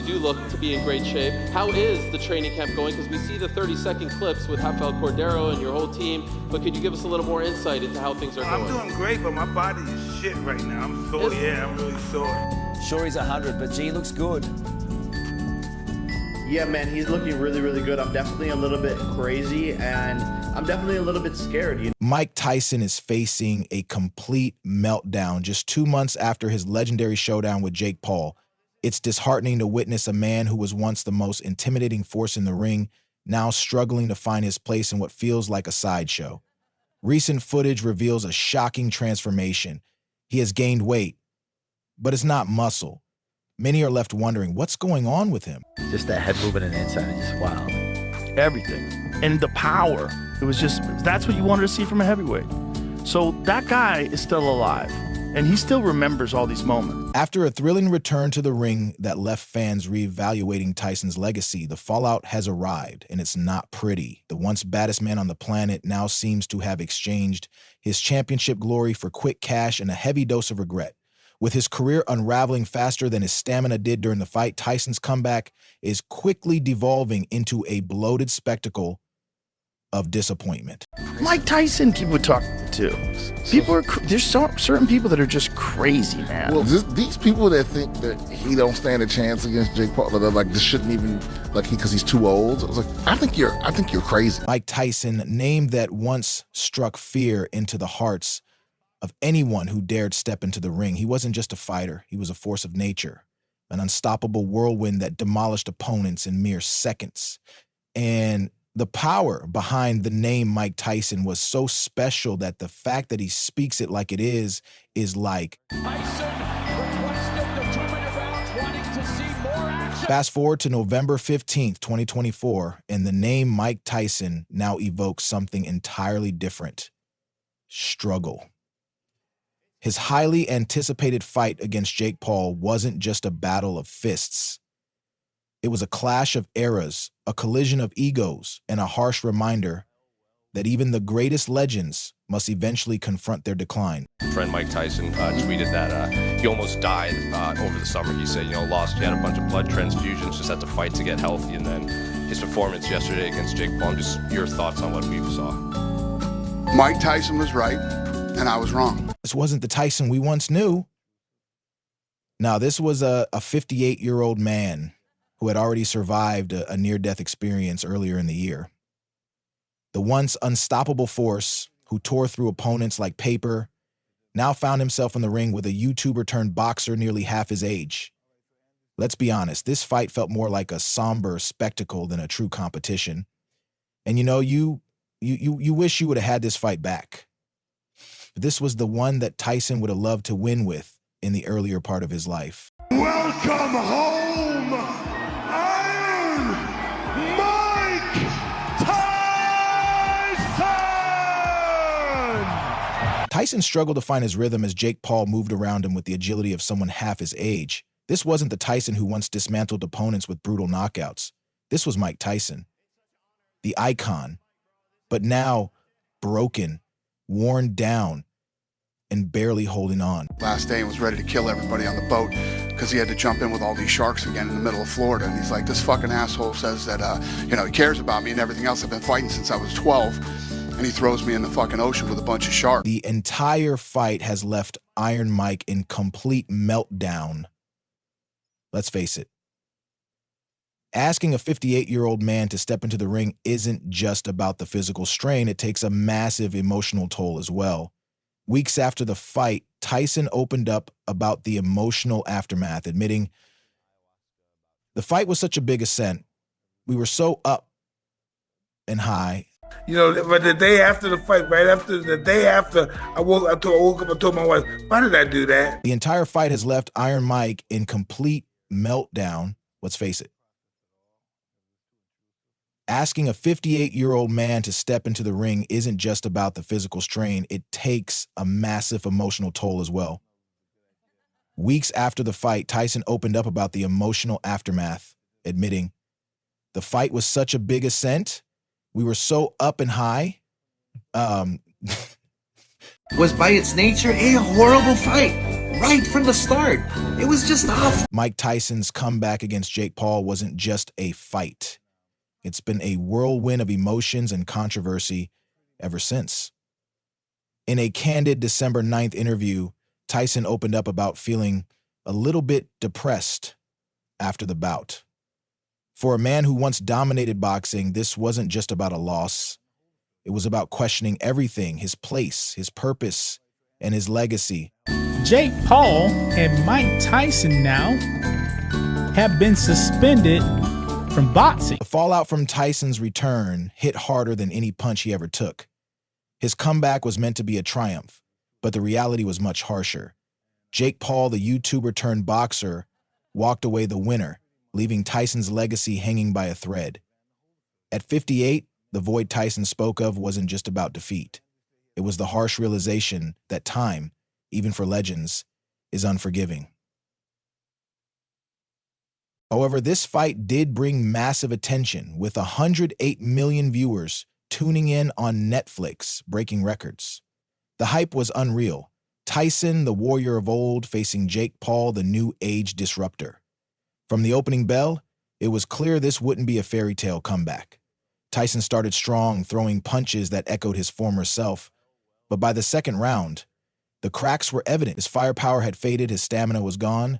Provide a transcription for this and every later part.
do look to be in great shape. How is the training camp going? Because we see the 30-second clips with Rafael Cordero and your whole team, but could you give us a little more insight into how things are going? I'm doing great, but my body is shit right now. I'm sore, I'm really sore. Sure he's 100, but G looks good. Yeah, man, he's looking really, really good. I'm definitely a little bit crazy, and I'm definitely a little bit scared. Mike Tyson is facing a complete meltdown just 2 months after his legendary showdown with Jake Paul. It's disheartening to witness a man who was once the most intimidating force in the ring now struggling to find his place in what feels like a sideshow. Recent footage reveals a shocking transformation. He has gained weight, but it's not muscle. Many are left wondering what's going on with him. Just that head movement and inside is just wild. Everything. And the power. It was just, that's what you wanted to see from a heavyweight. So that guy is still alive, and he still remembers all these moments. After a thrilling return to the ring that left fans reevaluating Tyson's legacy, the fallout has arrived, and it's not pretty. The once baddest man on the planet now seems to have exchanged his championship glory for quick cash and a heavy dose of regret. With his career unraveling faster than his stamina did during the fight, Tyson's comeback is quickly devolving into a bloated spectacle of disappointment. Mike Tyson, people talk to. There's certain people that are just crazy, man. Well, these people that think that he don't stand a chance against Jake Paul, that are like, this shouldn't even, like, because he's too old. I was like, I think you're crazy. Mike Tyson, name that once struck fear into the hearts of anyone who dared step into the ring. He wasn't just a fighter. He was a force of nature, an unstoppable whirlwind that demolished opponents in mere seconds. And the power behind the name Mike Tyson was so special that the fact that he speaks it like it is like... Tyson requested the 2-minute round, wanting to see more action. Fast forward to November 15th, 2024, and the name Mike Tyson now evokes something entirely different. Struggle. His highly anticipated fight against Jake Paul wasn't just a battle of fists. It was a clash of eras, a collision of egos, and a harsh reminder that even the greatest legends must eventually confront their decline. Friend Mike Tyson tweeted that he almost died over the summer. He said, he had a bunch of blood transfusions, just had to fight to get healthy, and then his performance yesterday against Jake Paul. Just your thoughts on what we saw. Mike Tyson was right, and I was wrong. This wasn't the Tyson we once knew. Now, this was a 58-year-old man who had already survived a near-death experience earlier in the year. The once unstoppable force who tore through opponents like paper now found himself in the ring with a YouTuber turned boxer nearly half his age. Let's be honest, this fight felt more like a somber spectacle than a true competition. And you wish you would have had this fight back. This was the one that Tyson would have loved to win with in the earlier part of his life. Welcome home, Iron Mike Tyson! Tyson struggled to find his rhythm as Jake Paul moved around him with the agility of someone half his age. This wasn't the Tyson who once dismantled opponents with brutal knockouts. This was Mike Tyson, the icon, but now broken, worn down, and barely holding on. Last day, he was ready to kill everybody on the boat because he had to jump in with all these sharks again in the middle of Florida. And he's like, this fucking asshole says that, he cares about me and everything else. I've been fighting since I was 12. And he throws me in the fucking ocean with a bunch of sharks. The entire fight has left Iron Mike in complete meltdown. Let's face it. Asking a 58-year-old man to step into the ring isn't just about the physical strain. It takes a massive emotional toll as well. Weeks after the fight, Tyson opened up about the emotional aftermath, admitting, "The fight was such a big ascent. We were so up and high." But the day after the fight, I woke up and told my wife, why did I do that? The entire fight has left Iron Mike in complete meltdown. Let's face it. Asking a 58-year-old man to step into the ring isn't just about the physical strain. It takes a massive emotional toll as well. Weeks after the fight, Tyson opened up about the emotional aftermath, admitting, "The fight was such a big ascent. We were so up and high." Was by its nature a horrible fight. right from the start. It was just off. Mike Tyson's comeback against Jake Paul wasn't just a fight. It's been a whirlwind of emotions and controversy ever since. In a candid December 9th interview, Tyson opened up about feeling a little bit depressed after the bout. For a man who once dominated boxing, this wasn't just about a loss. It was about questioning everything, his place, his purpose, and his legacy. Jake Paul and Mike Tyson now have been suspended from boxing. The fallout from Tyson's return hit harder than any punch he ever took. His comeback was meant to be a triumph, but the reality was much harsher. Jake Paul, the YouTuber turned boxer, walked away the winner, leaving Tyson's legacy hanging by a thread. At 58, the void Tyson spoke of wasn't just about defeat. It was the harsh realization that time, even for legends, is unforgiving. However, this fight did bring massive attention, with 108 million viewers tuning in on Netflix, breaking records. The hype was unreal. Tyson, the warrior of old, facing Jake Paul, the new age disruptor. From the opening bell, it was clear this wouldn't be a fairy tale comeback. Tyson started strong, throwing punches that echoed his former self. But by the second round, the cracks were evident. His firepower had faded, his stamina was gone,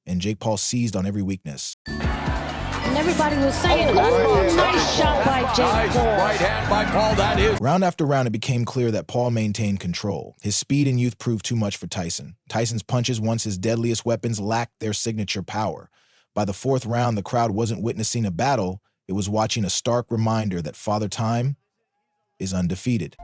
and Jake Paul seized on every weakness. And everybody was saying, oh, nice shot by Jake Paul. Right hand by Paul, that is. Round after round, it became clear that Paul maintained control. His speed and youth proved too much for Tyson. Tyson's punches, once his deadliest weapons, lacked their signature power. By the fourth round, the crowd wasn't witnessing a battle. It was watching a stark reminder that Father Time is undefeated.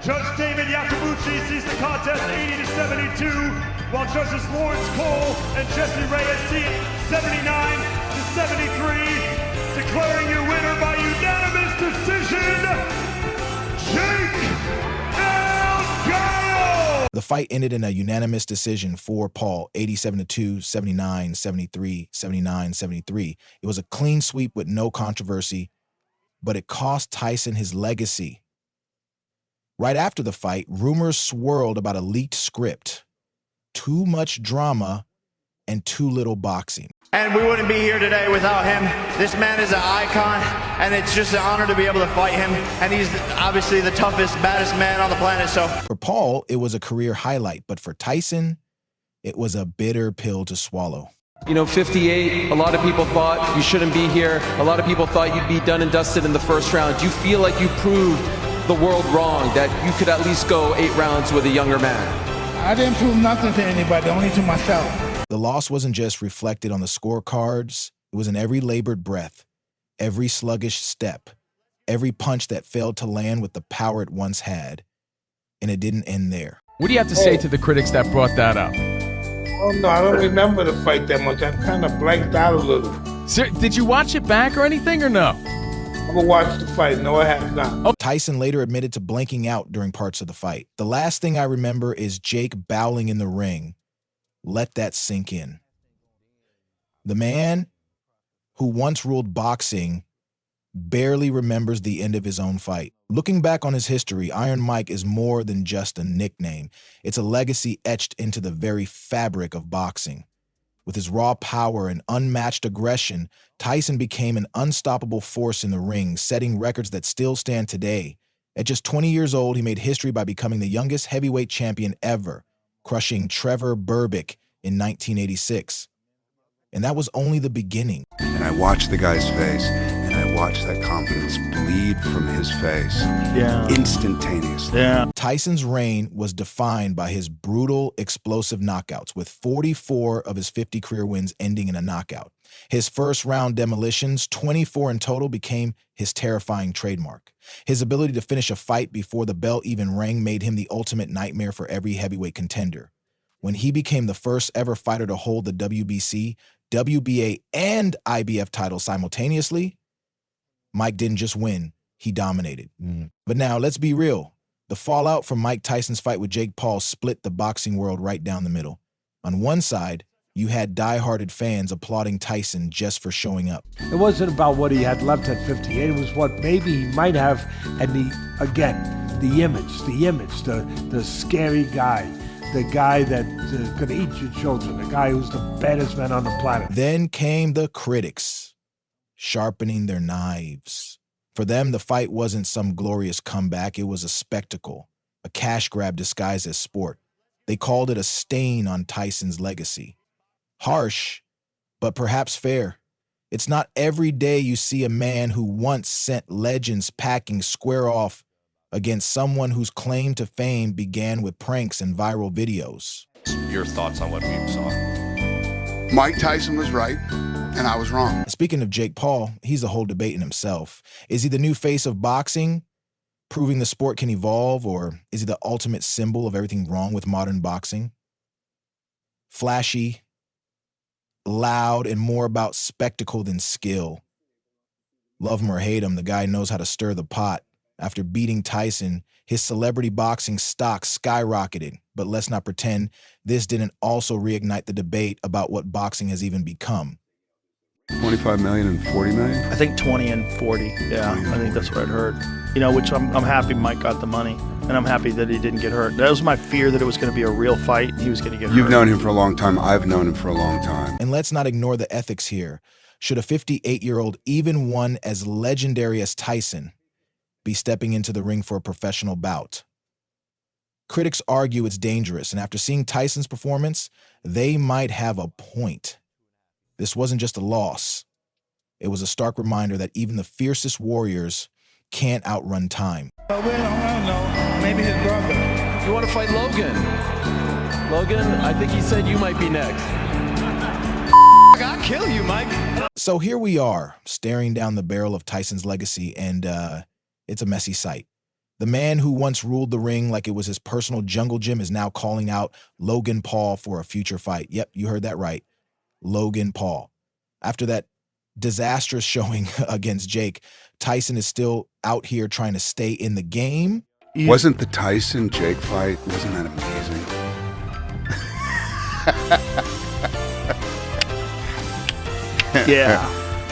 Judge David Yakabuchi sees the contest 80-72, while judges Lawrence Cole and Jesse Reyes see it 79-73, declaring your winner by unanimous decision, Jake El Gallo! The fight ended in a unanimous decision for Paul, 87-2, 79-73, 79-73. It was a clean sweep with no controversy, but it cost Tyson his legacy. Right after the fight, rumors swirled about a leaked script. Too much drama and too little boxing. And we wouldn't be here today without him. This man is an icon, and it's just an honor to be able to fight him. And he's obviously the toughest, baddest man on the planet. So for Paul, it was a career highlight, but for Tyson, it was a bitter pill to swallow. You know, 58, a lot of people thought you shouldn't be here. A lot of people thought you'd be done and dusted in the first round. Do you feel like you proved the world wrong, that you could at least go 8 rounds with a younger man? I didn't prove nothing to anybody, only to myself. The loss wasn't just reflected on the scorecards. It was in every labored breath, every sluggish step, every punch that failed to land with the power it once had. And it didn't end there. What do you have to say to the critics that brought that up? Oh, no, I don't remember the fight that much. I kind of blanked out a little. Sir, did you watch it back or anything, or no? I'm going to watch the fight. No, I have not. Oh. Tyson later admitted to blanking out during parts of the fight. The last thing I remember is Jake bowling in the ring. Let that sink in. The man who once ruled boxing barely remembers the end of his own fight. Looking back on his history, Iron Mike is more than just a nickname. It's a legacy etched into the very fabric of boxing. With his raw power and unmatched aggression, Tyson became an unstoppable force in the ring, setting records that still stand today. At just 20 years old, he made history by becoming the youngest heavyweight champion ever, crushing Trevor Berbick in 1986. And that was only the beginning. And I watched the guy's face, and I watched that confidence bleed from his face. Yeah. Instantaneously. Yeah. Tyson's reign was defined by his brutal, explosive knockouts, with 44 of his 50 career wins ending in a knockout. His first-round demolitions, 24 in total, became his terrifying trademark. His ability to finish a fight before the bell even rang made him the ultimate nightmare for every heavyweight contender. When he became the first ever fighter to hold the WBC, WBA, and IBF titles simultaneously, Mike didn't just win, he dominated. But now, let's be real. The fallout from Mike Tyson's fight with Jake Paul split the boxing world right down the middle. On one side, you had die-hearted fans applauding Tyson just for showing up. It wasn't about what he had left at 58. It was what maybe he might have, and the image, the scary guy, the guy that could eat your children, the guy who's the baddest man on the planet. Then came the critics, sharpening their knives. For them, the fight wasn't some glorious comeback. It was a spectacle, a cash grab disguised as sport. They called it a stain on Tyson's legacy. Harsh, but perhaps fair. It's not every day you see a man who once sent legends packing square off against someone whose claim to fame began with pranks and viral videos. Your thoughts on what we saw? Mike Tyson was right, and I was wrong. Speaking of Jake Paul, he's a whole debate in himself. Is he the new face of boxing, proving the sport can evolve, or is he the ultimate symbol of everything wrong with modern boxing? Flashy, loud, and more about spectacle than skill. Love him or hate him, the guy knows how to stir the pot. After beating Tyson, his celebrity boxing stock skyrocketed. But let's not pretend this didn't also reignite the debate about what boxing has even become. 25 million and 40 million? I think 20 and 40. Yeah, I think that's what I'd heard. You know, which I'm happy Mike got the money, and I'm happy that he didn't get hurt. That was my fear, that it was going to be a real fight and he was going to get hurt. You've known him for a long time. I've known him for a long time. And let's not ignore the ethics here. Should a 58-year-old, even one as legendary as Tyson, be stepping into the ring for a professional bout? Critics argue it's dangerous, and after seeing Tyson's performance, they might have a point. This wasn't just a loss. It was a stark reminder that even the fiercest warriors can't outrun time. I don't know. Maybe his brother. You want to fight Logan? Logan, I think he said you might be next. I'll kill you, Mike. So here we are, staring down the barrel of Tyson's legacy, and it's a messy sight. The man who once ruled the ring like it was his personal jungle gym is now calling out Logan Paul for a future fight. Yep, you heard that right. Logan Paul. After that disastrous showing against Jake, Tyson is still out here trying to stay in the game. Wasn't the Tyson-Jake fight, wasn't that amazing? Yeah.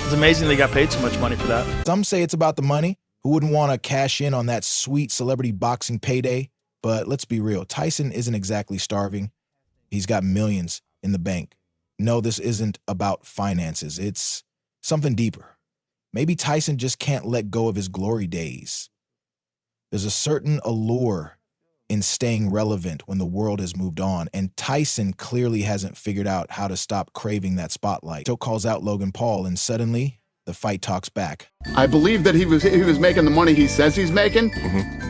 It's amazing they got paid so much money for that. Some say it's about the money. Who wouldn't want to cash in on that sweet celebrity boxing payday? But let's be real. Tyson isn't exactly starving. He's got millions in the bank. No, this isn't about finances. It's something deeper. Maybe Tyson just can't let go of his glory days. There's a certain allure in staying relevant when the world has moved on, and Tyson clearly hasn't figured out how to stop craving that spotlight. So calls out Logan Paul, and suddenly the fight talks back. I believe that he was making the money he says he's making.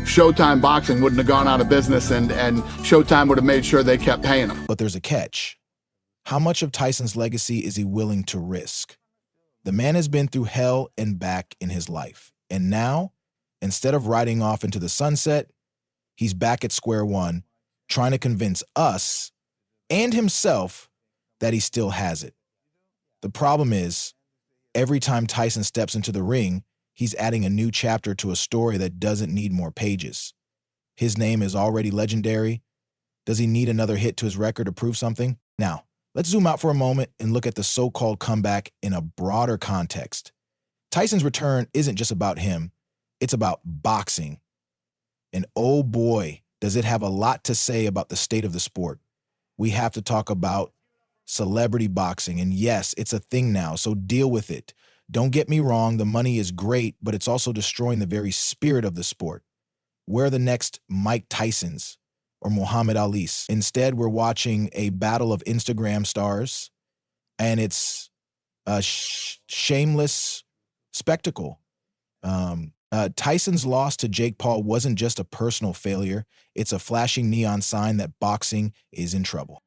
Showtime Boxing wouldn't have gone out of business, and Showtime would have made sure they kept paying him. But there's a catch. How much of Tyson's legacy is he willing to risk? The man has been through hell and back in his life. And now, instead of riding off into the sunset, he's back at square one, trying to convince us and himself that he still has it. The problem is, every time Tyson steps into the ring, he's adding a new chapter to a story that doesn't need more pages. His name is already legendary. Does he need another hit to his record to prove something? Now, let's zoom out for a moment and look at the so-called comeback in a broader context. Tyson's return isn't just about him. It's about boxing. And oh boy, does it have a lot to say about the state of the sport. We have to talk about celebrity boxing. And yes, it's a thing now, so deal with it. Don't get me wrong, the money is great, but it's also destroying the very spirit of the sport. We're the next Mike Tysons or Muhammad Ali's. Instead, we're watching a battle of Instagram stars, and it's a shameless spectacle. Tyson's loss to Jake Paul wasn't just a personal failure. It's a flashing neon sign that boxing is in trouble.